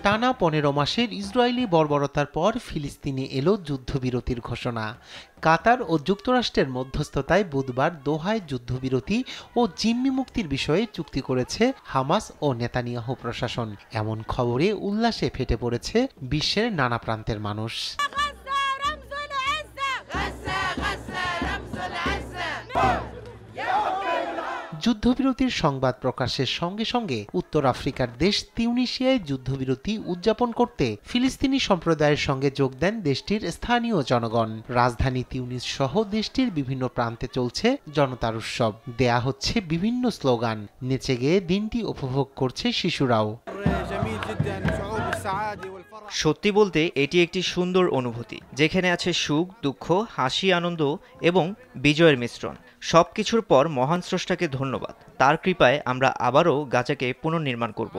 টানা 15 মাসের ইসরায়েলি বর্বরতার পর ফিলিস্তিনে এলো যুদ্ধবিরতির ঘোষণা। কাতার ও যুক্তরাষ্ট্রের মধ্যস্থতায় বুধবার দোহায় যুদ্ধবিরতি ও জিম্মি মুক্তির বিষয়ে চুক্তি করেছে হামাস ও নেতানিয়াহু প্রশাসন। এমন খবরে উল্লাসে ফেটে পড়েছে বিশ্বের নানা প্রান্তের মানুষ। যুদ্ধবিরতির সংবাদ প্রকাশের সঙ্গে সঙ্গে উত্তর আফ্রিকার দেশ তিউনিসিয়ায় যুদ্ধবিরতি উদযাপন করতে ফিলিস্তিনি সম্প্রদায়ের সঙ্গে যোগ দেন দেশটির স্থানীয় জনগণ। রাজধানী তিউনিস সহ দেশটির বিভিন্ন প্রান্তে চলছে জনতার উৎসব, দেয়া হচ্ছে বিভিন্ন স্লোগান, নেচে গেয়ে দিনটি উপভোগ করছে শিশুরাও। সত্যি বলতে এটি একটি সুন্দর অনুভূতি, যেখানে আছে সুখ, দুঃখ, হাসি, আনন্দ এবং বিজয়ের মিশ্রণ। সবকিছুর পর মহান স্রষ্টাকে ধন্যবাদ। তার কৃপায় আমরা আবারও গাজাকে পুনর্নির্মাণ করব।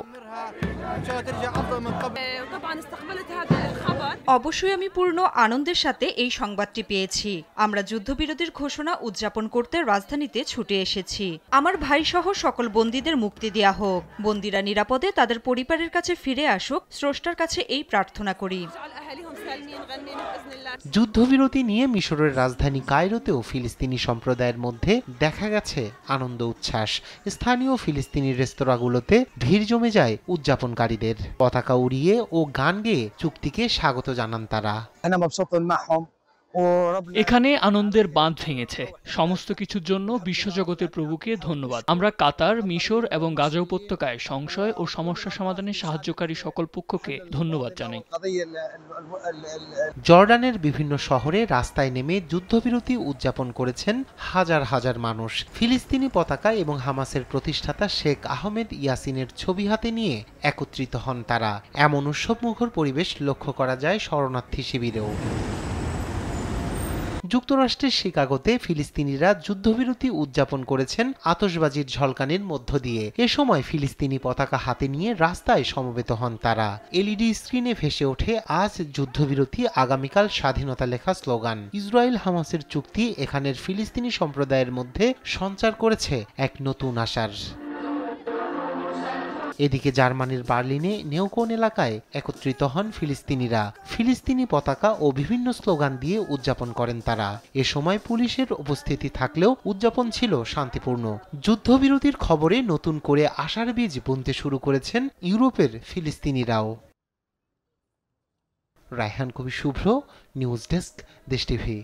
অবশ্যই আমি পূর্ণ আনন্দের সাথে এই সংবাদটি পেয়েছি। আমরা যুদ্ধবিরতির ঘোষণা উদযাপন করতে রাজধানীতে ছুটে এসেছি। আমার ভাই সহ সকল বন্দীদের মুক্তি দেয়া হোক, বন্দীরা নিরাপদে তাদের পরিবারের কাছে ফিরে আসুক, স্রষ্টার কাছে এই প্রার্থনা করি। যুদ্ধবিরতি নিয়ে মিশরের রাজধানী কায়রোতেও ফিলিস্তিনি সম্প্রদায়ের মধ্যে দেখা গেছে আনন্দ উচ্ছ্বাস। স্থানীয় ফিলিস্তিনি রেস্তোরাঁগুলোতে ভিড় জমে যায় উদযাপনকারীদের। পতাকা উড়িয়ে ও গান গেয়ে চুক্তিকে স্বাগত জানান তারা। এখানে আনন্দের বাঁধ ভেঙেছে। সমস্ত কিছুর জন্য বিশ্বজগতের প্রভুকে ধন্যবাদ। আমরা কাতার, মিশর এবং গাজা উপত্যকায় সংশয় ও সমস্যা সমাধানে সাহায্যকারী সকল পক্ষকে ধন্যবাদ জানাই। জর্ডানের বিভিন্ন শহরে রাস্তায় নেমে যুদ্ধবিরতি উদযাপন করেছেন হাজার হাজার মানুষ। ফিলিস্তিনি পতাকা এবং হামাসের প্রতিষ্ঠাতা শেখ আহমেদ ইয়াসিনের ছবি হাতে নিয়ে একত্রিত হন তারা। এমন উৎসবমুখর পরিবেশ লক্ষ্য করা যায় শরণার্থী শিবিরেও। যুক্তরাষ্ট্রের শিকাগোতে ফিলিস্তিনিরা যুদ্ধবিরতি উদযাপন করেছেন আতশবাজির ঝলকানির মধ্য দিয়ে। এ সময় ফিলিস্তিনি পতাকা হাতে নিয়ে রাস্তায় সমবেত হন তারা। এলইডি স্ক্রিনে ভেসে ওঠে আজ যুদ্ধবিরতি, আগামীকাল স্বাধীনতা লেখা স্লোগান। ইসরায়েল হামাসের চুক্তি এখানের ফিলিস্তিনি সম্প্রদায়ের মধ্যে সঞ্চার করেছে এক নতুন আশার। এদিকে জার্মানির বার্লিনে নেউকোন এলাকায় একত্রিত হন ফিলিস্তিনিরা। ফিলিস্তিনি পতাকা ও বিভিন্ন স্লোগান দিয়ে উদযাপন করেন তারা। এ সময় পুলিশের উপস্থিতি থাকলেও উদযাপন ছিল শান্তিপূর্ণ। যুদ্ধবিরতির খবরে নতুন করে আশার বীজ বুনতে শুরু করেছেন ইউরোপের ফিলিস্তিনিরাও। রায়হান কবি শুভ্র, নিউজ ডেস্ক, দেশ টিভি।